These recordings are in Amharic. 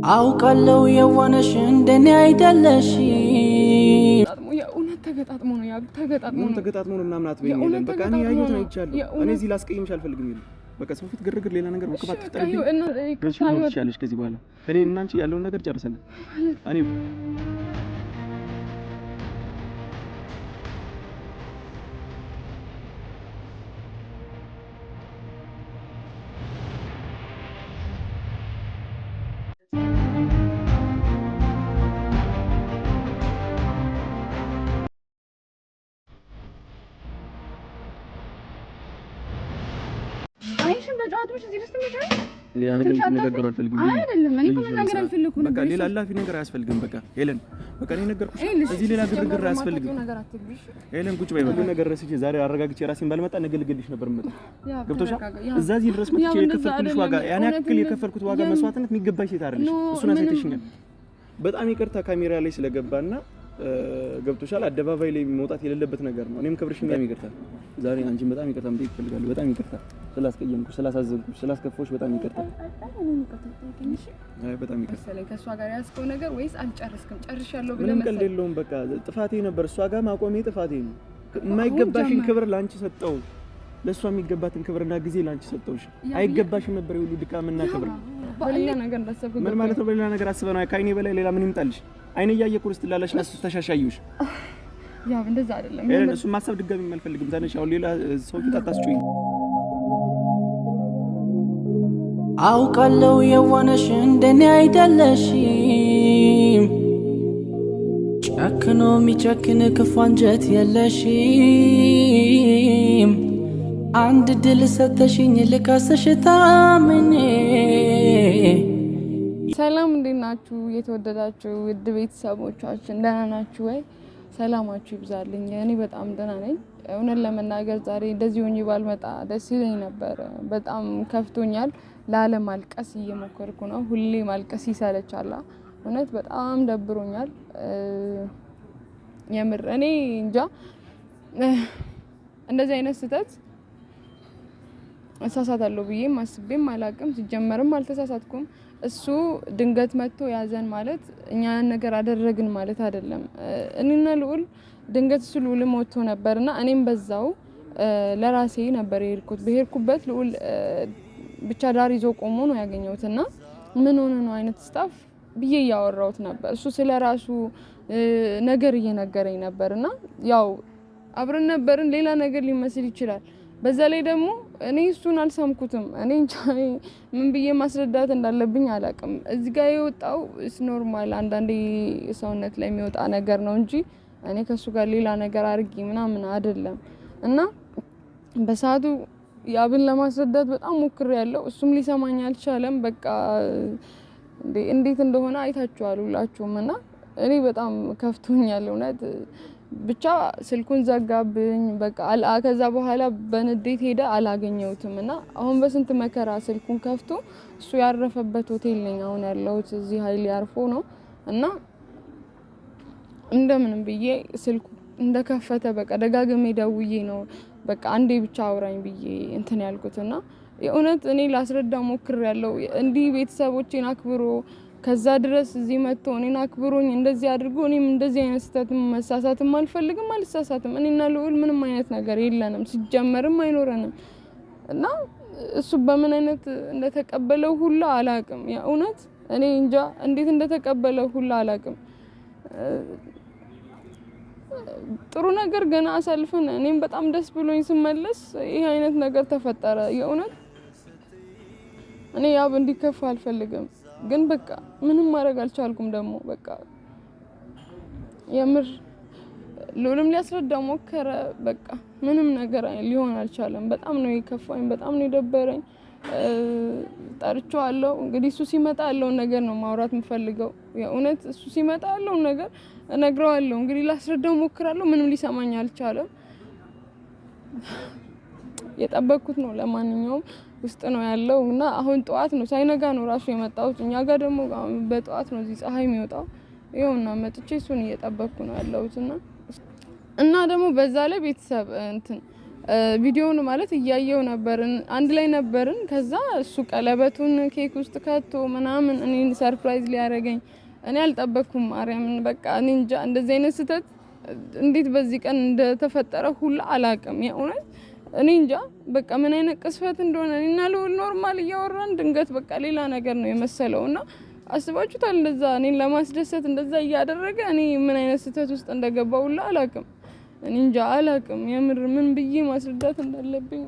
አውቃለሁ የዋነሽ እንደኔ አይደለሽ ተገጣጥሞ ነው ተገጣጥሞ ነው ምናምን አትበይኝ የለም በቃ እኔ ያየሁት ነው ይቻላል እኔ እዚህ ላስቀይምሽ አልፈልግም ይሉ በቃ ሰው ፊት ግርግር ሌላ ነገር ወከባት ትጠልኝ ይቻላልሽ ከዚህ በኋላ እኔ እና አንቺ ያለውን ነገር ጨርሰናል እኔ ሌላ ነገር አልፈልግም አይደለም እኔ ነገር አልፈልኩም በቃ ሌላ አላፊ ነገር አያስፈልግም በቃ ሄለን በቃ እኔ ነገርኩሽ እዚህ ሌላ ግርግር አያስፈልግም ሄለን ቁጭ በይ በቃ ነገር ረስቼ ዛሬ አረጋግጬ ራሴን ባልመጣ ነገ ልገልሽ ነበር መጣ ገብቶሻል እዛዚህ ድረስ መጥቼ የከፈልኩሽ ዋጋ ያን ያክል የከፈልኩት ዋጋ መስዋዕትነት የሚገባሽ ሴት አይደለሽ እሱን አሳይተሽኛል በጣም ይቅርታ ካሜራ ላይ ስለገባና ገብቶሻል አደባባይ ላይ መውጣት የሌለበት ነገር ነው እኔም ክብርሽን በጣም ይቅርታ ዛሬ አንቺን በጣም ይቅርታ መጠየቅ እፈልጋለሁ በጣም ይቅርታ ስላስቀየምኩሽ ስላሳዘንኩሽ ስላስከፋሁሽ በጣም ይቅርታ በጣም ይቅርታ ስለዚህ ከሷ ጋር ያስከው ነገር ወይስ አልጨረስክም ጨርሻለሁ ብለህ ምንም ቀልድ የለውም በቃ ጥፋቴ ነበር እሷ ጋር ማቆሜ ጥፋቴ ነው የማይገባሽን ክብር ላንቺ ሰጠው ለሷ የሚገባትን ክብርና ጊዜ ላንቺ ሰጠውሽ አይገባሽም ነበር ይሁሉ ድካምና ክብር በሌላ ነገር እንዳሰብኩ ምን ማለት ነው በሌላ ነገር አስበህ ነው ከአይኔ በላይ ሌላ ምን ይምጣልሽ አይኔ ያየ ኩርስ ትላለሽ ናስ ተሻሻዩሽ ያው እንደዛ አይደለም እሱ ማሰብ ድጋሚ አልፈልግም ታነሽ አሁን ሌላ ሰው ፊት አታስጩኝ አውቃለሁ የዋነሽ እንደኔ አይደለሽ ጨክኖ የሚጨክን ክፉ አንጀት የለሽም አንድ ድል ሰተሽኝ ልካሰሽ ታምኔ ሰላም እንዴት ናችሁ የተወደዳችሁ ውድ ቤተሰቦቻችን ደህና ናችሁ ወይ ሰላማችሁ ይብዛልኝ እኔ በጣም ደህና ነኝ እውነት ለመናገር ዛሬ እንደዚህ ሆኜ ባልመጣ ደስ ይለኝ ነበር በጣም ከፍቶኛል ላለማልቀስ እየሞከርኩ ነው ሁሌ ማልቀስ ይሰለቻል እውነት በጣም ደብሮኛል የምር እኔ እንጃ እንደዚህ አይነት ስህተት እሳሳታለሁ ብዬም አስቤም አላቅም ሲጀመርም አልተሳሳትኩም እሱ ድንገት መጥቶ ያዘን ማለት እኛ ነገር አደረግን ማለት አይደለም እኔና ልዑል ድንገት እሱ ልዑል ሞቶ ነበርና እኔም በዛው ለራሴ ነበር የሄድኩት በሄድኩበት ልዑል ብቻ ዳር ይዞ ቆሞ ነው ያገኘሁትና ምን ሆነ ነው አይነት ስታፍ ብዬ ያወራሁት ነበር እሱ ስለራሱ ነገር እየነገረኝ ነበርና ያው አብረን ነበርን ሌላ ነገር ሊመስል ይችላል በዛ ላይ ደግሞ እኔ እሱን አልሰምኩትም እኔ ምን ብዬ ማስረዳት እንዳለብኝ አላቅም እዚህ ጋር የወጣው ኖርማል አንዳንዴ ሰውነት ላይ የሚወጣ ነገር ነው እንጂ እኔ ከሱ ጋር ሌላ ነገር አርጊ ምናምን አይደለም እና በሰዓቱ ያብን ለማስረዳት በጣም ሞክሬያለሁ እሱም ሊሰማኝ አልቻለም በቃ እንዴት እንደሆነ አይታችኋል ሁላችሁም እና እኔ በጣም ከፍቶኛል እውነት ብቻ ስልኩን ዘጋብኝ በቃ ከዛ በኋላ በንዴት ሄደ አላገኘሁትም እና አሁን በስንት መከራ ስልኩን ከፍቶ እሱ ያረፈበት ሆቴል ነኝ አሁን ያለሁት እዚህ ኃይል ያርፎ ነው እና እንደምንም ብዬ ስልኩ እንደከፈተ በቃ ደጋግሜ ደውዬ ነው በቃ አንዴ ብቻ አውራኝ ብዬ እንትን ያልኩትና የእውነት እኔ ላስረዳ ሞክሬያለሁ እንዲህ ቤተሰቦቼን አክብሮ ከዛ ድረስ እዚህ መጥቶ እኔን አክብሮኝ እንደዚህ አድርጎ እኔም እንደዚህ አይነት ስህተት መሳሳትም አልፈልግም አልሳሳትም እኔና ልዑል ምንም አይነት ነገር የለንም ሲጀመርም አይኖረንም እና እሱ በምን አይነት እንደተቀበለው ሁላ አላቅም የእውነት እኔ እንጃ እንዴት እንደተቀበለው ሁላ አላቅም ጥሩ ነገር ገና አሳልፈን እኔም በጣም ደስ ብሎኝ ስመለስ ይሄ አይነት ነገር ተፈጠረ የእውነት እኔ ያብ እንዲከፋ አልፈልግም ግን በቃ ምንም ማድረግ አልቻልኩም ደግሞ በቃ የምር ልዑልም ሊያስረዳ ሞከረ በቃ ምንም ነገር ሊሆን አልቻለም በጣም ነው የከፋኝ በጣም ነው የደበረኝ ጠርቼዋለሁ እንግዲህ እሱ ሲመጣ ያለውን ነገር ነው ማውራት የምፈልገው የእውነት እሱ ሲመጣ ያለውን ነገር እነግረዋለሁ እንግዲህ ላስረዳው ሞክራለሁ ምንም ሊሰማኝ አልቻለም የጠበቅኩት ነው ለማንኛውም ውስጥ ነው ያለው እና አሁን ጧት ነው ሳይነጋ ነው ራሱ የመጣው እኛ ጋር ደግሞ በጧት ነው እዚህ ፀሐይ የሚወጣው ይኸውና መጥቼ እሱን እየጠበቅኩ ነው ያለሁትና እና ደግሞ በዛ ላይ ቤተሰብ እንትን ቪዲዮውን ማለት እያየው ነበርን አንድ ላይ ነበርን ከዛ እሱ ቀለበቱን ኬክ ውስጥ ከቶ ምናምን እኔን ሰርፕራይዝ ሊያደርገኝ እኔ አልጠበቅኩም ማርያምን በቃ እኔ እንጃ እንደዚህ አይነት ስህተት እንዴት በዚህ ቀን እንደተፈጠረ ሁሉ አላውቅም የእውነት እኔ እንጃ በቃ ምን አይነት ቅስፈት እንደሆነ እኔና ልውል ኖርማል እያወራን ድንገት በቃ ሌላ ነገር ነው የመሰለውና አስባችሁታል እንደዛ እኔን ለማስደሰት እንደዛ እያደረገ እኔ ምን አይነት ስህተት ውስጥ እንደገባው ሁሉ አላውቅም እኔ እንጃ አላውቅም የምር ምን ብዬ ማስረዳት እንዳለብኝ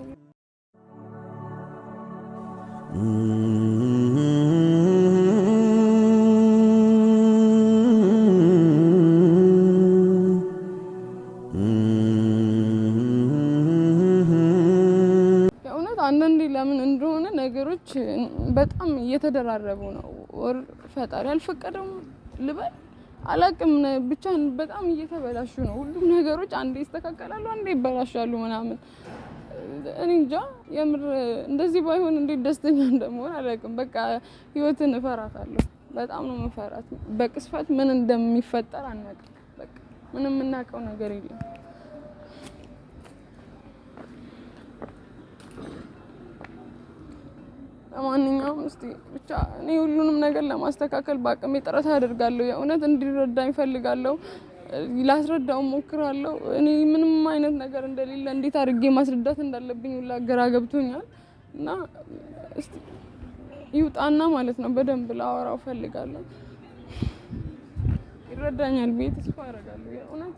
አንዳንዴ ለምን እንደሆነ ነገሮች በጣም እየተደራረቡ ነው ወር ፈጣሪ አልፈቀደም ልበል አላቅም ብቻ በጣም እየተበላሹ ነው ሁሉም ነገሮች አንዴ ይስተካከላሉ አንዴ ይበላሻሉ ምናምን እኔ እንጃ የምር እንደዚህ ባይሆን እንዴት ደስተኛ እንደምሆን አላቅም በቃ ህይወትን እፈራታለሁ በጣም ነው መፈራት በቅስፈት ምን እንደሚፈጠር አናውቅም በቃ ምንም እናቀው ነገር የለም ማንኛውም እስቲ ብቻ እኔ ሁሉንም ነገር ለማስተካከል በአቅሜ ጥረት አደርጋለሁ የእውነት እንዲረዳኝ ፈልጋለሁ ላስረዳው ሞክራለሁ እኔ ምንም አይነት ነገር እንደሌለ እንዴት አድርጌ ማስረዳት እንዳለብኝ ሁላ ግራ ገብቶኛል እና እስቲ ይውጣና ማለት ነው በደንብ ላወራው ፈልጋለሁ ይረዳኛል ብዬ ተስፋ አደርጋለሁ የእውነት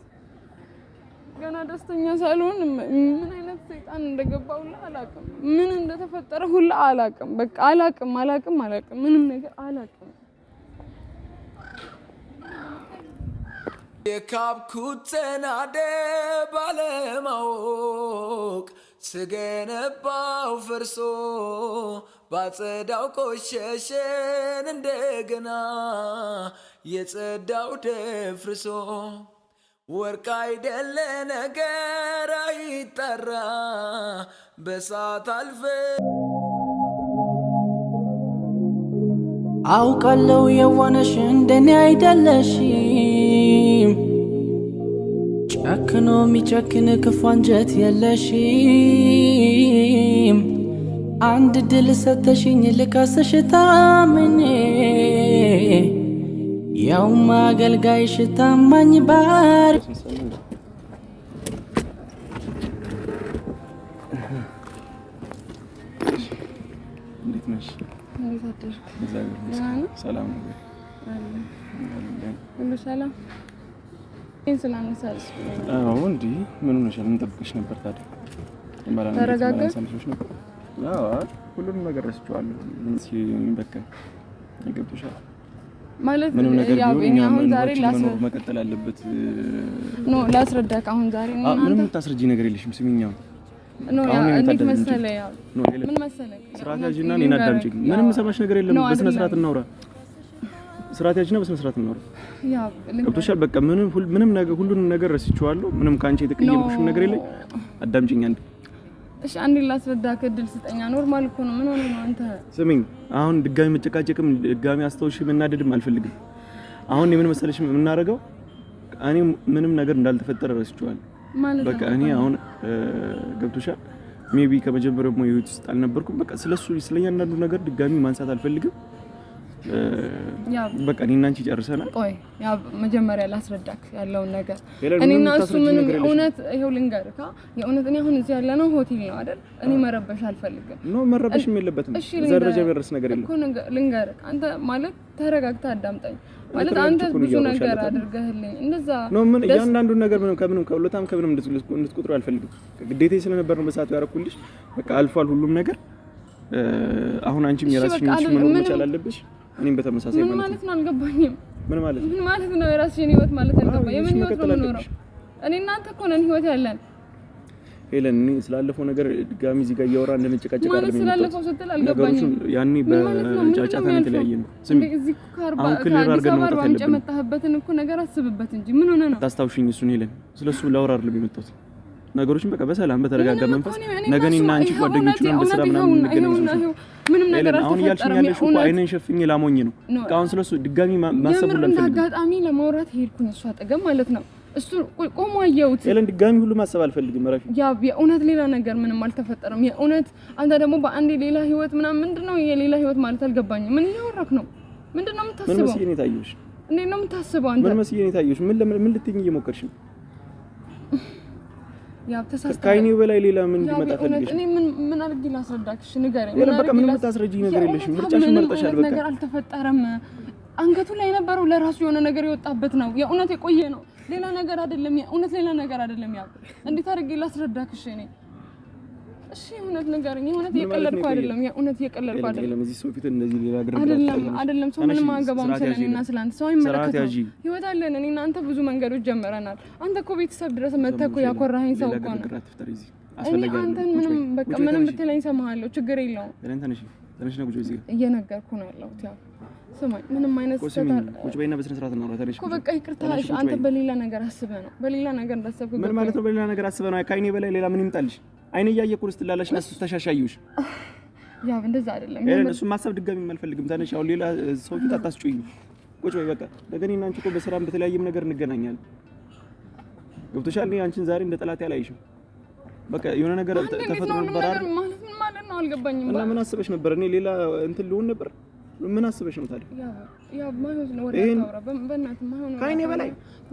ገና ደስተኛ ሳልሆን ምን አይነት ሰይጣን እንደገባው አላውቅም ምን እንደተፈጠረ ሁሉ አላውቅም በቃ አላውቅም ምንም ነገር አላውቅም የካብኩተናደ ባለማወቅ ስገነባው ፈርሶ ባጸዳው ቆሸሸን እንደገና የጸዳው ደፍርሶ ወርቅ አይደለ ነገር አይጠራ በሳት አልፈ አውቃለው የዋነሽ እንደኔ አይደለሽም ጨክኖ የሚጨክን ክፉ አንጀት የለሽም አንድ ድል ሰተሽኝ ልካስሽ ታምኔ ያው ማገልጋይሽ ታማኝ ባር እንዴት ነሽ? ሰላም ነው? ሁሉ ሰላም ይሄን ስላነሳሽ አዎ እንዴ ምን ሆነሻል? ምን ጠብቀሽ ነበር ታዲያ? ተረጋጋሽ? አዎ ሁሉንም ነገር ረስቼዋለሁ በቃ ይገብሻል ማለት ምንም ነገር ያው አሁን ዛሬ መቀጠል አለበት ላስረዳክ አሁን ዛሬ ምንም ታስረጂ ነገር የለሽም ስሚኛው እንዴት መሰለህ ያው ምን መሰለህ ስርዓት ያዥና እኔን አዳምጪኝ ምንም ሰማሽ ነገር የለም በስነ ስርዓት እናውራ ስርዓት ያዥና በስነ ስርዓት እናውራ ያው ገብቶሻል በቃ ምንም ነገር ሁሉንም ነገር ረስቼዋለሁ ምንም ካንቺ የተቀየምኩሽም ነገር የለም አዳምጪኝ አንዴ እሺ አንዴ ላስረዳክ እድል ስጠኛ ኖርማል እኮ ነው ምን ሆነ ነው አንተ ስሚኝ አሁን ድጋሚ መጨቃጨቅም ድጋሚ አስተውሽ መናደድም አልፈልግም አሁን ምን መሰለሽ የምናደርገው እኔ ምንም ነገር እንዳልተፈጠረ ረስቼዋለሁ በቃ እኔ አሁን ገብቶሻል ሜቢ ከመጀመሪያው ህይወት ውስጥ አልነበርኩም በቃ ስለሱ ስለያንዳንዱ ነገር ድጋሚ ማንሳት አልፈልግም በቃ እኔና አንቺ ጨርሰናል ቆይ ያው መጀመሪያ ላስረዳክ ያለውን ነገር እኔና እሱ ምንም እውነት ይሄው ልንገርካ የእውነት እኔ አሁን እዚህ ያለነው ሆቴል ነው አይደል እኔ መረበሽ አልፈልግም መረበሽም የለበትም ዘረጃ በረስ ነገር የለም እኮ ልንገርክ አንተ ማለት ተረጋግተህ አዳምጠኝ ማለት አንተ ብዙ ነገር አድርገህልኝ እንደዛ ነው ምን ያንዳንዱ ነገር ከምንም ከሁለታም ከምንም እንድትቆጥሩ አልፈልግም ግዴታዬ ስለነበር ነው በሰዓቱ ያረኩልሽ በቃ አልፏል ሁሉም ነገር አሁን አንቺም የራስሽን መኖር መቻል አለብሽ እኔም በተመሳሳይ ማለት ነው አልገባኝም ምን ማለት ነው የራስሽን ህይወት ማለት አልገባኝም የምን ህይወት ነው እኔ እናንተ እኮ ነን ህይወት ያለን ሄለን ስላለፈው ነገር ድጋሚ እዚህ ጋር እያወራ እንደነጨቃጨቅ ማለት ስላለፈው ስትል አልገባኝም ያኔ በጫጫታ ነው የተለያየን ስሚ እዚህ አሁን ክሊር አድርገን ነው አንተ መጣህበትን እኮ ነገር አስብበት እንጂ ምን ሆነ ነው ታስታውሽኝ እሱን ሄለን ስለሱ ላወራ አይደለም የመጣሁት ነገሮችን በቃ በሰላም በተረጋጋ መንፈስ ነገኒና አንቺ ጓደኞቹን በስራ ምናምን እንገናኝ ምንም ነገር አሁን እያልሽኝ ያለሽ እኮ አይነን ሸፍኜ ላሞኝ ነው አሁን ስለሱ ድጋሚ ማሰብ ሁሉ አልፈልግም አጋጣሚ ለማውራት ሄድኩኝ እሱ አጠገብ ማለት ነው እሱ ቆሞ አየሁት። ኤለን ድጋሚ ሁሉ ማሰብ አልፈልግም። ረፊ ያ የእውነት ሌላ ነገር ምንም አልተፈጠረም። የእውነት አንተ ደግሞ በአንዴ ሌላ ህይወት ምንድነው የሌላ ህይወት ማለት አልገባኝም። ምን እያወራክ ነው? ምንድነው የምታስበው? ምን መስዬ ነው የታየሁሽ? እንዴት ነው የምታስበው አንተ? ምን መስዬ ነው የታየሁሽ? ምን ልትይኝ እየሞከርሽ ነው? ያ ተሳስተህ ከአይኔው በላይ ሌላ ምን እንዲመጣ ፈልገሽ? እኔ ምን አድርጌ ላስረዳክሽ? ንገረኝ። በቃ ምንም የምታስረጂኝ ነገር የለሽም። ምርጫሽን መርጠሻል። በቃ ነገር አልተፈጠረም። አንገቱ ላይ የነበረው ለራሱ የሆነ ነገር የወጣበት ነው። የእውነት የቆየ ነው። ሌላ ነገር አይደለም። የእውነት ሌላ ነገር አይደለም። ያ እንዴት አድርጌ ላስረዳክሽ? እኔ እሺ እውነት ንገረኝ። የእውነት የቀለድኩ አይደለም። የእውነት የቀለድኩ አይደለም። እዚህ ሰው ፊት እንደዚህ ሌላ ግር አይደለም። ሰው ምንም አገባም ስለኔና ስላንተ ሰው አይመለከትም። ህይወት አለን። እኔና አንተ ብዙ መንገዶች ጀመረናል። አንተ እኮ ቤተሰብ ድረስ መተህ እኮ ያኮራኸኝ ሰው እኮ ነው። እኔ አንተን ምንም በቃ ምንም ብትለኝ እሰማሃለሁ። ችግር የለውም። ትንሽ ነው ጉጆ እዚህ እየነገርኩ ነው ያለሁት። ያው ስማኝ፣ ምንም አይነት ስህተት ቁጭ በይና በስነ ስርዓት ነው ታዲያ እኮ በቃ ይቅርታ። አንተ በሌላ ነገር አስበህ ነው። በሌላ ነገር እንዳሰብኩ ምን ማለት ነው? በሌላ ነገር አስበህ ነው? ከአይኔ በላይ ሌላ ምን ይምጣልሽ? አይኔ እያየ እኮ ስትላላሽ እና ስትተሻሻዩሽ። ያው እንደዛ አይደለም። እሱን ማሰብ ድጋሚ አልፈልግም። ታነሽ አሁን ሌላ ሰው ፊት አታስጩኝ። ቁጭ በይ በቃ። ለገኔና አንቺ እኮ በስራም በተለያየም ነገር እንገናኛለን። ገብቶሻል? እኔ አንቺን ዛሬ እንደ ጠላት ያላይሽም። በቃ የሆነ ነገር ተፈጥሮ ነበር አይደል? ማለት ነው አልገባኝም። እና ምን አስበሽ ነበር? እኔ ሌላ እንትን ልሆን ነበር? ምን አስበሽ ነው ታዲያ? ያው ማይሆን ነው ወደ ታውራ በእናትህ ማይሆን ከአይኔ በላይ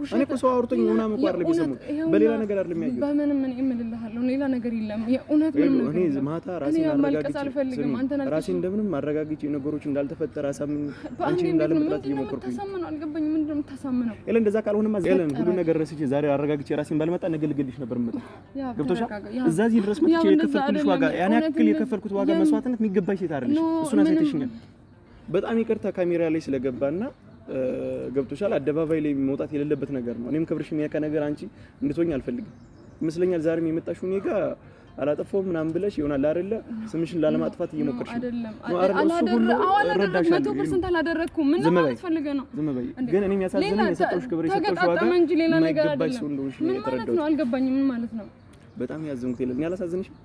እኔ እኮ ሰው አውርቶኝ ሆና መቋር ለቢሰሙ በሌላ ነገር አይደለም ያየው። በምንም ምን እምልልሃለሁ ሌላ ነገር የለም። የእውነት ምን ነው እኔ ማታ ራሴን ራሴን እንደምንም ማረጋግጬ ነገሮች እንዳልተፈጠረ አሳምን አንቺ እንዳለመጥላት እየሞከርኩኝ ተሳመነው። አልገባኝም። ምንድነው የምታሳምነው? ኤለን እንደዛ ካልሆነማ ኤለን ሁሉ ነገር ረስቼ ዛሬ አረጋግጬ ራሴን ባልመጣ ነገ ልገልሽ ነበር የምመጣ። ገብቶሻል? እዛዚህ ድረስ መጥቼ የከፈልኩልሽ ዋጋ ያን ያክል የከፈልኩት ዋጋ መስዋዕትነት የሚገባሽ ሴት አይደለሽ። እሱን አሳይተሽኛል። በጣም ይቅርታ ካሜራ ላይ ስለገባና ገብቶሻል። አደባባይ ላይ መውጣት የሌለበት ነገር ነው። እኔም ክብርሽ የሚያካ ነገር አንቺ እንድትሆኝ አልፈልግም ይመስለኛል። ዛሬም የመጣሽው እኔ ጋር አላጠፋውም ምናምን ብለሽ ይሆናል አይደለ? ስምሽን ላለማጥፋት እየሞከርሽ አይደለም። አላደረኩም። 100% አላደረኩም። ምን ማለት ፈልገህ ነው? ዝም በይ። ግን እኔ የሚያሳዝነኝ የሰጠሁሽ ክብር የሰጠሁሽ ዋጋ እንጂ ሌላ ነገር አይደለም። ምን ማለት ነው? አልገባኝም። ምን ማለት ነው? በጣም ያዘንኩት የለም። እኔ አላሳዝንሽም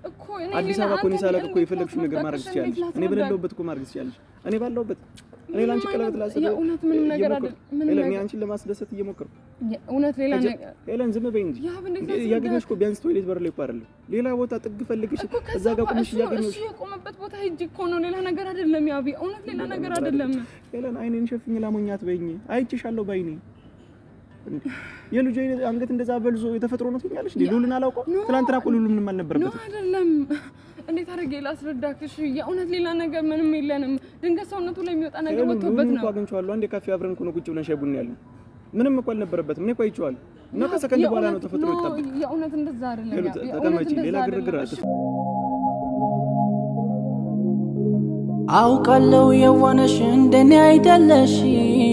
እኮ አዲስ አበባ እኮ ሳላቅ እኮ የፈለግሽው ነገር ማድረግ ትችያለሽ። እኔ በሌለሁበት እኮ ማድረግ ትችያለሽ። እኔ ባለሁበት እኔ ላንቺ ቀለበት ላሰበ የእውነት ምንም ነገር አይደለም። እኔ አንቺን ለማስደሰት እየሞከርኩ የእውነት ሌላ ነገር ኤለን ዝም በይ እንጂ ያገኘሽ እኮ ቢያንስ ቶይሌት በር ላይ እኮ አይደለም ሌላ ቦታ ጥግ ፈልግሽ እዛ ጋር ቆምሽ ያገኘሽ የቆመበት ቦታ ሂጅ እኮ ነው። ሌላ ነገር አይደለም። ያው እውነት ሌላ ነገር አይደለም። ኤለን አይኔን ሸፍኝ ላሞኛት በይኝ። አይቼሻለሁ ባይኔ የልጅ አንገት እንደዛ በልዞ የተፈጥሮ ነው ትኛለሽ። ሉልን አላውቀው ትናንትና እኮ ሉሉ ምንም አልነበረበትም። አይደለም እንዴት አድርጌ ላስረዳክሽ? የእውነት ሌላ ነገር ምንም የለንም። ድንገት ሰውነቱ ላይ የሚወጣ ነገር ወጥቶበት ነው። አግኝቼዋለሁ። አንዴ ካፌ አብረን እኮ ነው ቁጭ ብለን ሻይ ቡና ያለው። ምንም እኮ አልነበረበትም። እኔ እኮ አይቼዋለሁ። እና ከሰከንድ በኋላ ነው ተፈጥሮ የወጣበት። የእውነት እንደዛ አይደለም። ተቀመጪ፣ ሌላ ግርግር አትፍ። አውቃለሁ የዋነሽ እንደኔ አይደለሽም።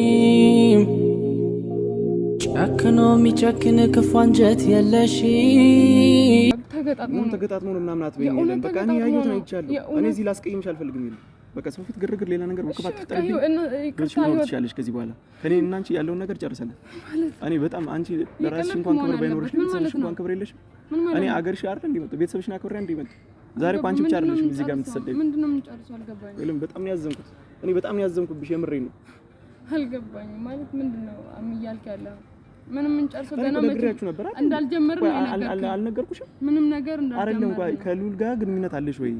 ጨክኖ የሚጨክን ክፉ አንጀት የለሽም። ተገጣጥሞ ነው ምናምን አትበይኝ። የለም በቃ እኔ ያየሁት ነው አይቻለሁ። እኔ እዚህ ላስቀይምሽ አልፈልግም። የለም በቃ ሰው ፊት ግርግር፣ ሌላ ነገር ወከባት ትጠርብኝ ትችያለሽ። ከዚህ በኋላ ከኔ እና አንቺ ያለውን ነገር ጨርሰናል። እኔ በጣም አንቺ ለራስሽ እንኳን ክብር ባይኖርሽ ቤተሰብሽ እንኳን ክብር የለሽም። እኔ አገርሽ አይደል እንዲመጣ ቤተሰብሽን አክብሬ እንዲመጣ ዛሬ እኮ አንቺ ብቻ አይደለሽም እዚህ ጋር የምትሰደኝ። ምንድነው የምንጨርሰው? አልገባኝም። የለም በጣም ነው ያዘንኩት። እኔ በጣም ነው ያዘንኩብሽ። የምሬን ነው። አልገባኝም ማለት ምንድነው እያልክ ያለው? ምንም እንጨርሰው ገና ነግሬያችሁ ነበር አይደል? እንዳልጀመርን አልነገርኩሽም? ምንም ነገር አይደለም እንኳን ከሉል ጋር ግንኙነት አለሽ ወይ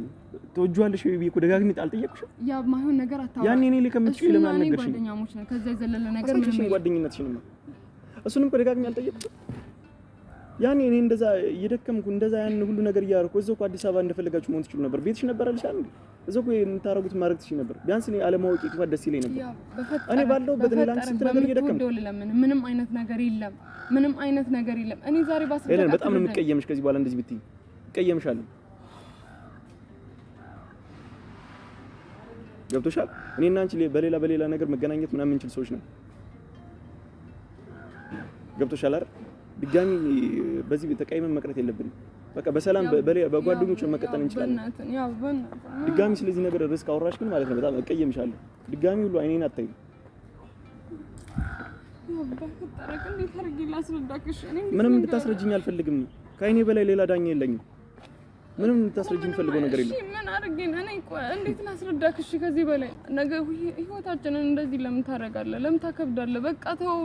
ትወጂዋለሽ ወይ ብዬሽ እኮ ደጋግሜ አልጠየቅኩሽም? ያ ማይሆን ነገር አታውራ። ያኔ እኔ ለከምትችይ ለምን አልነገርሽኝ? ጓደኛሞች ነን። ከዛ የዘለለ ነገር ምንም ነው። ጓደኝነትሽን ነው እሱንም እኮ ደጋግሜ አልጠየቅኩሽም? ያኔ እኔ እንደዛ እየደከምኩ እንደዛ ያን ሁሉ ነገር እያደረኩ እዛው እኮ አዲስ አበባ እንደፈለጋችሁ መሆን ትችሉ ነበር። ቤትሽ ነበር አልሽ አይደል? እዛው እኮ የምታረጉት ማድረግ ትችይ ነበር። ቢያንስ እኔ አለማወቄ እንኳን ደስ ይለኝ ነበር። እኔ ባለሁበት እኔ ላንቺ ስንት ነገር እየደከምኩ ምንም አይነት ነገር የለም። ምንም አይነት ነገር የለም። እኔ ዛሬ ባስረዳት በጣም ነው የምትቀየምሽ። ከዚህ በኋላ እንደዚህ ብትይ እቀየምሻለሁ። ገብቶሻል? እኔና አንቺ በሌላ ነገር መገናኘት ምናምን እንችል ሰዎች ነን። ገብቶሻል አይደል? ድጋሚ በዚህ ተቀይመን መቅረት የለብንም። በቃ በሰላም በጓደኞች መቀጠል እንችላለን። ድጋሚ ስለዚህ ነገር ርዕስ ካወራሽ ግን ማለት ነው በጣም እቀየምሻለሁ። ድጋሚ ሁሉ አይኔን አታይም። ምንም እንድታስረጅኝ አልፈልግም። ከአይኔ በላይ ሌላ ዳኛ የለኝም። ምንም እንድታስረጅኝ ፈልገው ነገር የለም። ምን አድርጌን እኔ እንዴት ላስረዳክ? እሺ ከዚህ በላይ ነገ ህይወታችንን እንደዚህ ለምን ታረጋለህ? ለምን ታከብዳለህ? በቃ ተው።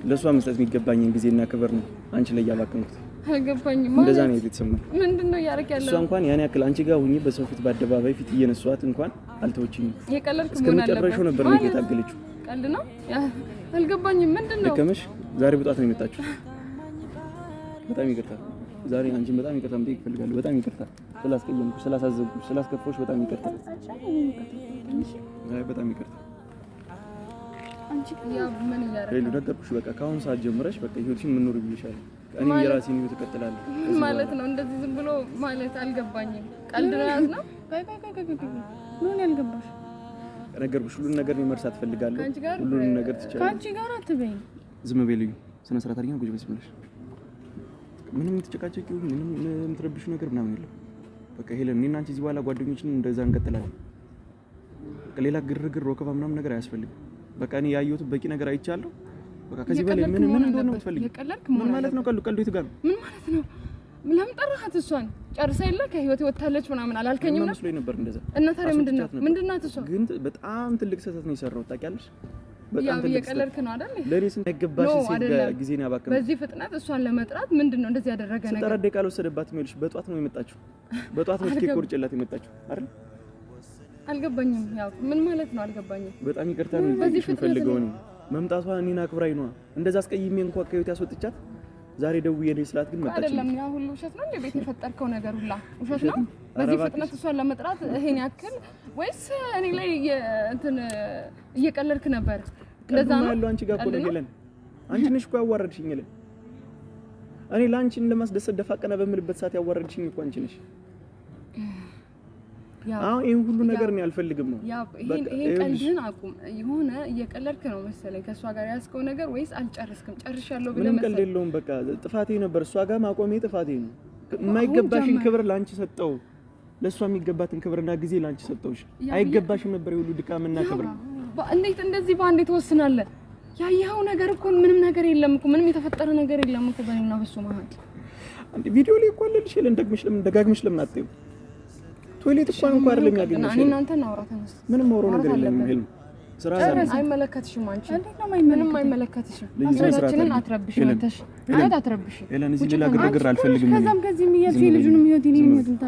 ለሷ መስጠት የሚገባኝን ጊዜና ክብር ነው አንቺ ላይ ያላከንኩት። አልገባኝም። እንደዛ ነው የተሰማኝ። ምንድነው ያረክ ያለው? እሷ እንኳን ያን ያክል አንቺ ጋር ሁኚ በሰው ፊት በአደባባይ ፊት እየነሷት እንኳን አልተወችኝም። የቀለድክ ምን አለበት? እስከመጨረሻው ነበር ነው የታገለችው። ቀልድ ነው። አልገባኝም። ምንድነው? ደከመሽ? ዛሬ በጧት ነው የመጣችው። በጣም ይቅርታ። ዛሬ አንቺን በጣም ይቅርታ መጠየቅ እፈልጋለሁ። በጣም ይቅርታ ስላስቀየምኩሽ፣ ስላሳዘንኩሽ፣ ስላስከፋሁሽ በጣም ይቅርታ። በጣም ይቅርታ። ምን ነገርኩሽ። በቃ ከአሁን ሰዓት ጀምረሽ በቃ ህይወትሽን መኖር ይብልሻል። እኔ የራሴን ህይወት እቀጥላለሁ ማለት ነው። እንደዚህ ዝም ብሎ ማለት አልገባኝም። ቀልድ ነው ያዝነው። ምን ያልገባሽ? ነገርኩሽ። ሁሉን ነገር መርሳት ፈልጋለሁ። ሁሉን ነገር ትቻለሽ። ካንቺ ጋር አትበይኝ። ዝም በይልኝ። ስነ ስርዓት አድርጊና ቁጭ በይ ብለሽ ምንም የምትጨቃጨቂው ምንም የምትረብሽው ነገር ምናምን የለም። በቃ ሄለን፣ እኔና አንቺ እዚህ በኋላ ጓደኞችን እንደዛ እንቀጥላለን። በቃ ሌላ ግርግር ወከባ ምናምን ነገር አያስፈልግም። በቃ እኔ ያየሁት በቂ ነገር አይቻለሁ። በቃ ከዚህ በላይ ምን እንደሆነ የምትፈልጊው ምን ማለት ነው? ቀልዱ የት ጋር ነው? ምን ማለት ነው? ለምን ጠራሃት? እሷን ጨርሳ የለ ከህይወት ወጣለች ምናምን አላልከኝም ነው? መስሎኝ ነበር እንደዛ። እና ታዲያ ምንድነው እሷ? ግን በጣም ትልቅ ስህተት ነው የሰራሁት ታውቂያለሽ። በጣም ትልቅ የቀለድክ ነው አይደል? ለሪስ እንደገባሽ ጊዜ ነው ያባከነው። በዚህ ፍጥነት እሷን ለመጥራት ምንድነው እንደዚህ ያደረገ ነገር? ተጠረደ ቃል ወሰደባት የሚልሽ በጧት ነው የመጣችው። በጧት ነው ኬክ ቆርጬላት የመጣችው አይደል? አልገባኝም። ያው ምን ማለት ነው? አልገባኝም። በጣም ይቅርታ ነው የምፈልገው ነው መምጣቷ። እኔና አክብራይ ነው እንደዛ አስቀይሜ እንኳን ከህይወት ያስወጥቻት ዛሬ ደውዬ ነው ስላት ግን መጣች። አይደለም ያ ሁሉ ውሸት ነው እንዴ? ቤት የፈጠርከው ነገር ሁላ ውሸት ነው? በዚህ ፍጥነት እሷን ለመጥራት ይሄን ያክል ወይስ እኔ ላይ እንትን እየቀለድክ ነበር? እንደዛ ነው ያለው። አንቺ ጋር እኮ ነው ሄለን። አንቺ ነሽ እኮ ያዋረድሽኝ ሄለን። እኔ ላንቺን ለማስደሰት ደፋ ቀና በምልበት ሰዓት ያዋረድሽኝ እኮ አንቺ ነሽ። አሁን ይሄን ሁሉ ነገር ነው አልፈልግም ነው። ይሄን ቀልድህን አቁም። የሆነ እየቀለድክ ነው መሰለኝ ከሷ ጋር ያስከው ነገር ወይስ አልጨረስክም? ጨርሻለሁ ብለህ መሰለኝ። ምንም ቀልድ የለውም። በቃ ጥፋቴ ነበር። እሷ ጋር ማቆሜ ጥፋቴ ነው። የማይገባሽን ክብር ላንቺ ሰጠው። ለሷ የሚገባትን ክብርና ጊዜ ላንቺ ሰጠውሽ። አይገባሽም ነበር የሁሉ ድካምና ክብር። እንዴት እንደዚህ በአንዴ ትወስናለህ? ያየኸው ነገር እኮ ምንም ነገር የለም እኮ ምንም የተፈጠረ ነገር የለም እኮ በእኔና በሱ መሀል። አንዴ ቪዲዮ ላይ እኮ አለልሽ ሄለን። ደጋግመሽ ለምን አትይው? ቶይሌት እኮ እንኳን አይደለም ያገኘሽ። እኔ እናንተ እናውራ ተነስ። ምንም ወሮ ነገር የለም ሄለን። ስራ አይመለከትሽም። አንቺ ምንም አይመለከትሽም። አስራችንን አትረብሽ አንተሽ አትረብሽ ሄለን። እዚህ ሌላ ግርግር አልፈልግም። ከዛም ከዚህ የሚያልፍ ልጁንም ህይወት ይኔ የሚወድንታ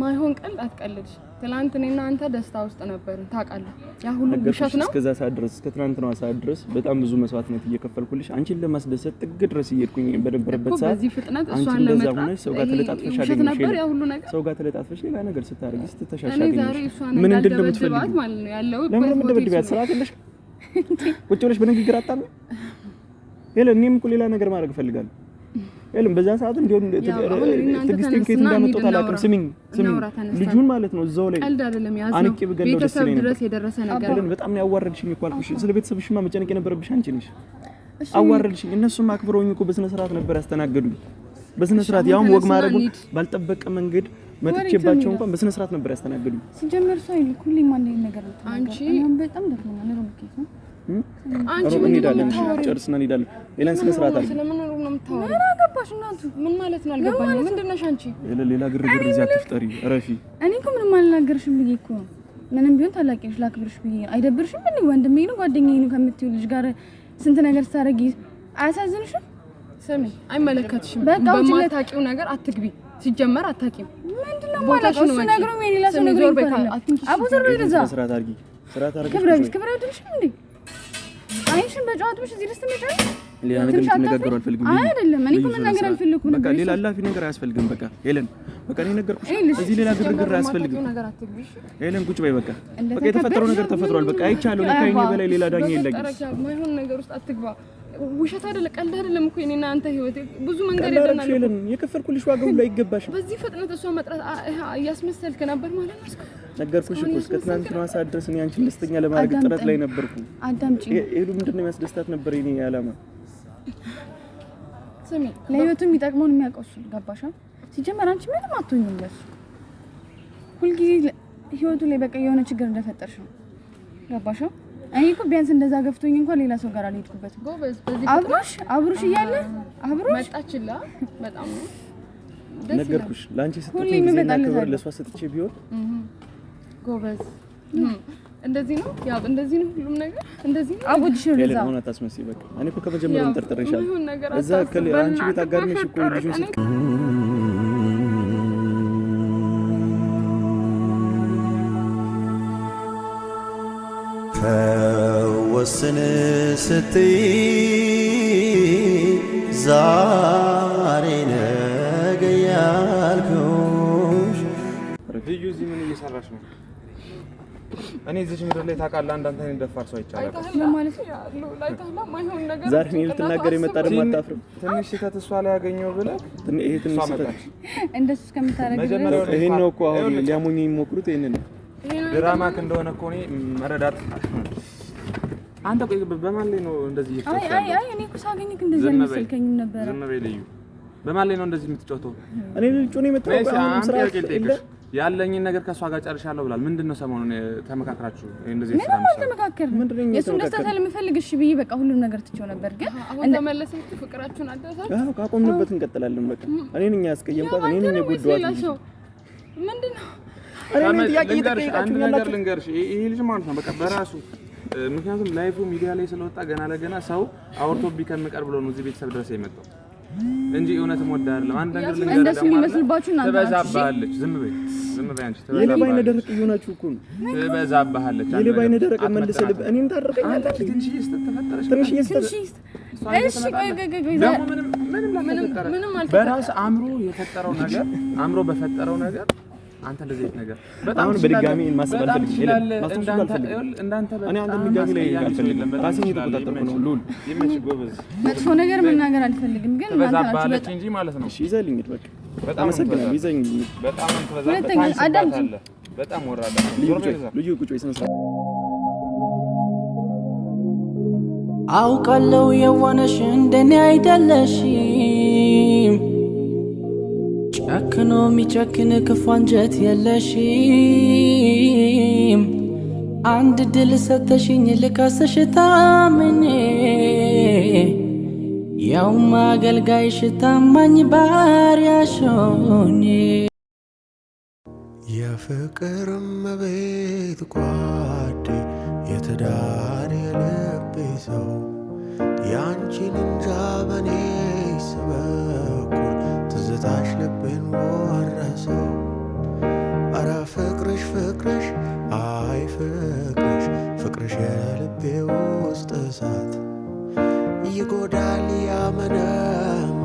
ማይሆን ቀልድ አትቀልድ። ትናንት እኔና አንተ ደስታ ውስጥ ነበር ታውቃለህ። ያ ሁሉ ውሸት ነው። እስከዛ ሰዓት ድረስ እስከ ትናንትናው ሰዓት ድረስ በጣም ብዙ መስዋዕትነት እየከፈልኩልሽ አንቺን ለማስደሰት ጥግ ድረስ እየሄድኩኝ በነበረበት ሰዓት በዚህ ፍጥነት እሷን ለመጥራት ሰው ጋር ተለጣጥፈሽ ነበር። ያ ሁሉ ነገር ሰው ጋር ተለጣጥፈሽ ሌላ ነገር ስታደርጊ ስትተሻሻለሽ ምን እንደምትፈልጊ ማለት ነው ያለው። ለምን እንደምትደብያት ስርዓት የለሽ። ቁጭ ብለሽ በንግግር አጣም ሄለን። እኔም እኮ ሌላ ነገር ማድረግ እፈልጋለሁ ሄለን። በዛ ሰዓት እንዲሆን ትግስቴን ከየት እንዳመጣሁት አላውቅም። ስሚኝ ልጁን ማለት ነው እዛው ላይ ቀልድ አይደለም ያዘው አንቄ በገለው ደስ ይለኝ ድረስ የደረሰ ነገር ሄለን። በጣም ነው ያዋረድሽኝ እኮ አልኩሽ። ስለ ቤተሰብሽማ መጨነቅ የነበረብሽ አንቺ ነሽ። አዋረድሽኝ። እነሱም አክብረውኝ እኮ በስነ ስርዓት ነበር ያስተናገዱኝ። በስነ ስርዓት ያውም ወግ ማድረጉን ባልጠበቀ መንገድ መጥቼባቸው እንኳን በስነ ስርዓት ነበር ያስተናገዱኝ። ሲጀመር ሰው ይልኩ ሁሌም አንድ ነገር ነው። አንቺ በጣም ደክሞኛል ነው ምክንያት ነው። አንቺ ምን እንሄዳለን? ጨርስና እንሄዳለን። ሌላን ስነ ስርዓት አለ። ስለምን ነው የምታወሪው? ምን አገባሽ እናቱ? ምን ማለት ነው አልገባኝም። ምንድን ነሽ አንቺ? ሌላ ግርግር እዚህ አትፍጠሪ፣ እረፊ። እኔ እኮ ምንም አልናገርሽም ብዬ እኮ ምንም ቢሆን ታላቂሽ ላክብርሽ ብዬ አይደብርሽም? ምን ወንድሜ ነው ጓደኛዬ ነው ከምትይው ልጅ ጋር ስንት ነገር ስታረጊ አያሳዝንሽም? ስሚ አይመለከትሽም። በማታውቂው ነገር አትግቢ። ሲጀመር አታውቂም። ምንድነው ማለት ነው? ነገር ነው የሌላ ሰው ነገር ይባላል። አቡዘር ነው ይዛ ስርዓት አድርጊ፣ ስርዓት አድርጊ። ክብር አይደልሽም እንዴ? አይሽን በጫዋቶች እዚህ ደስ ተመጣጣ ሌላ ነገር እንድትነጋገሩ አልፈልግም። አይደለም እኔ እኮ መናገር አልፈልኩም። በቃ ሌላ አላፊ ነገር አያስፈልግም። በቃ ሄለን፣ በቃ እኔ ነገርኩሽ። እዚህ ሌላ ግርግር አያስፈልግም። ሄለን ቁጭ በይ። በቃ የተፈጠረው ነገር ተፈጥሯል። በቃ አይቻለሁ። ከእኔ በላይ ሌላ ዳኛ የለኝም። ማይሆን ነገር ውስጥ አትግባ። ውሸት አይደለም ቀልድ አይደለም እኮ እኔና አንተ ህይወት ብዙ መንገድ ይደናል ሄለን የከፈልኩልሽ ዋጋ ሁሉ አይገባሽም በዚህ ፍጥነት እሷ መጥራት ያስመሰልክ ነበር ማለት ነው ነገርኩሽ እኮ እስከ ትናንትና ሰዓት ድረስ እኔ አንቺን ደስተኛ ለማድረግ ጥረት ላይ ነበርኩ አዳምጪኝ ሄሉ ምንድነው የሚያስደስታት ነበር የኔ ዓላማ ስሚ ለህይወቱም ይጠቅመውን የሚያውቀው ገባሻ ሲጀመር አንቺ ምንም አትሆኝም ለሱ ሁልጊዜ ህይወቱ ላይ በቃ የሆነ ችግር እንደፈጠርሽ ነው ገባሻ እኔ እኮ ቢያንስ እንደዛ ገፍቶኝ እንኳን ሌላ ሰው ጋር አልሄድኩበትም ጎበዝ በዚህ አብሩሽ እያለ አብሩሽ መጣችላ በጣም ነው ነገርኩሽ ላንቺ ስትተኝ ጊዜና ክብር ለሷ ሰጥቼ ቢሆን ጎበዝ እንደዚህ ነው ያው እንደዚህ ነው ሁሉም ነገር እንደዚህ ነው አቦድሽ ነው ለዛ ሆነ ታስመስይ በቃ እኔ እኮ ከመጀመሪያው ጠርጥሬሻለሁ እዛ አንቺ ቤት አጋርነሽ እኮ ልጁን ስት ፈወስን ስትይ ዛሬ ነገ ያልኩሽ ልዩ እዚህ ምን እየሰራሽ ነው እኔ እዚህ ምድር ላይ ታውቃለህ አንዳንተ እኔ ደፋር ሰው አይቻልም ማለት ነው ላይታላ ማይሆን ነገር ዛሬ ነው ልትናገር የመጣ ደግሞ አታፍርም ትንሽ ስህተት እሷ ላይ ያገኘው ብለህ ይሄ ትንሽ ስህተት እንደሱ እስከምታረግ ድረስ ይሄን ነው እኮ አሁን ሊያሞኝ የሚሞክሩት ይሄን ነው ድራማክ እንደሆነ እኮ እኔ መረዳት አንተ ቆይ በማን ላይ ነው እንደዚህ እየተጫወተው አይ እኔ እኮ ሳገኝክ እንደዚህ አልመሰልከኝም ነበር ዝም በይ ልዩ በማን ላይ ነው እንደዚህ የምትጫወተው እኔ ልጁ ነው የመጣው አሁን ስራ ያለኝን ነገር ከሷ ጋር ጨርሻለሁ ብላል ምንድነው ሰሞኑን ተመካክራችሁ እንደዚህ ምን ተመካከር ምንድነው የሱን ደስታ ስለምፈልግ እሺ ብዬ በቃ ሁሉም ነገር ትቼው ነበር ግን አሁን ተመለሰች ፍቅራችሁን አደረሳችሁ አዎ ካቆምንበት እንቀጥላለን በቃ እኔ ነኝ ያስቀየምኳት እኔ ነኝ የጎዳኋት ምንድነው እኔ ጥያቄ እየጠየቃችሁ ነገር ልንገርሽ ይሄ ልጅ ማለት ነው በቃ በራሱ ምክንያቱም ላይፉ ሚዲያ ላይ ስለወጣ ገና ለገና ሰው አውርቶብኝ ከመቀር ብሎ ነው እዚህ ቤተሰብ ድረስ የመጣው እንጂ እውነትም ወደ አይደለም አንድ ነገር ልንገርሽ እንደሱ የሚመስልባችሁ እናንተ ተበዛባለች ዝም በይ አንቺ ተበዛባለች የለባይነ ደረቅ ይሆናችሁ እኮ ነው ተበዛባለች የለባይነ ደረቅ መልሰልብ እኔን ታረቀኛለች ትንሽ ተፈጠረች ትንሽ እሺ ቆይ ምንም በራስ አምሮ የፈጠረው ነገር አምሮ በፈጠረው ነገር አንተ እንደዚህ ነገር በጣም በድጋሚ ማሰብ አልፈልግም እንዳንተ እኔ አንተ ድጋሚ ላይ አልፈልግም ራሴን እየተቆጣጠርኩ ነው ሉል ይመች ጎበዝ መጥፎ ነገር መናገር አልፈልግም ግን ተበዛባለች እንጂ ማለት ነው እሺ ይዘልኝ በቃ በጣም አመሰግናለሁ ይዘኝ በጣም ተበዛባለች አዳምጪ በጣም ወራዳ ልዩ ቁጭ ወይ ሰንሰ አውቃለሁ የዋነሽ እንደኔ አይደለሽም ጨክኖ የሚጨክን ክፉ አንጀት የለሽም አንድ ድል ሰተሽኝ ልካስሽ ታምኔ ያውም አገልጋይሽ ታማኝ ባሪያሽ ሆኜ የፍቅር እመቤት ጓዴ የትዳር የልቤ ሰው ያንቺን እንጃ በኔ ስበኩል ትዝታሽ ልቤን ወረሰው አረ ፍቅርሽ አይ ፍቅርሽ የልቤ ውስጥ እሳት ይጎዳል ያመነም